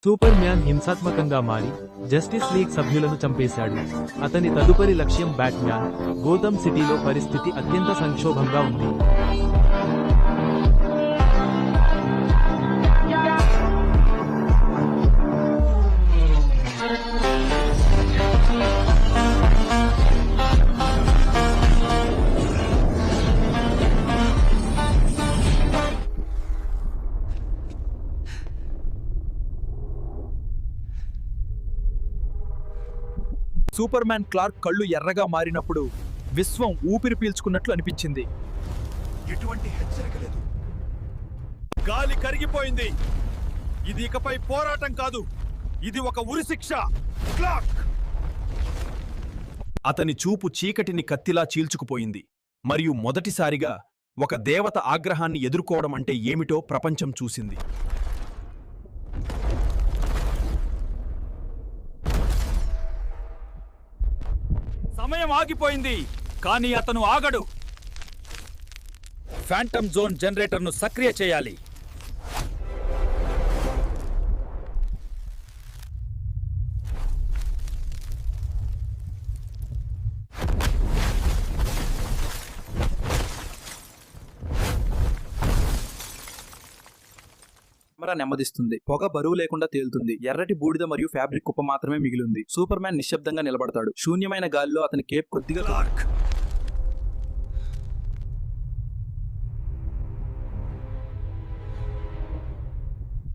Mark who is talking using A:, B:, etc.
A: Super man హింసాత్మకంగా మారి justice league సభ్యులను చంపేశాడు. అతని తదుపరి లక్ష్యం బ్యాట్మ్యాన్. గోథమ్ సిటీలో పరిస్థితి అత్యంత సంక్షోభంగా ఉంది.
B: సూపర్ మ్యాన్ క్లార్క్ కళ్ళు ఎర్రగా మారినప్పుడు విశ్వం ఊపిరి పీల్చుకున్నట్లు అనిపించింది.
C: ఎటువంటి హెచ్చరిక లేదు. గాలి కరిగిపోయింది. ఇది ఇకపై పోరాటం కాదు, ఇది ఒక ఉరిశిక్ష. క్లార్క్!
D: అతని చూపు చీకటిని కత్తిలా చీల్చుకుపోయింది మరియు మొదటిసారిగా ఒక దేవత ఆగ్రహాన్ని ఎదుర్కోవడం అంటే ఏమిటో ప్రపంచం చూసింది.
C: సమయం ఆగిపోయింది, కానీ అతను ఆగడు.
B: ఫ్యాంటమ్ జోన్ జనరేటర్ను సక్రియ చేయాలి. కెమెరా నెమ్మదిస్తుంది. పొగ బరువు లేకుండా తేలుతుంది. ఎర్రటి బూడిద మరియు ఫ్యాబ్రిక్ కుప్ప మాత్రమే మిగిలింది. సూపర్ మ్యాన్ నిశ్శబ్దంగా నిలబడతాడు. శూన్యమైన గాలిలో అతని కేప్ కొద్దిగా
C: క్లార్క్!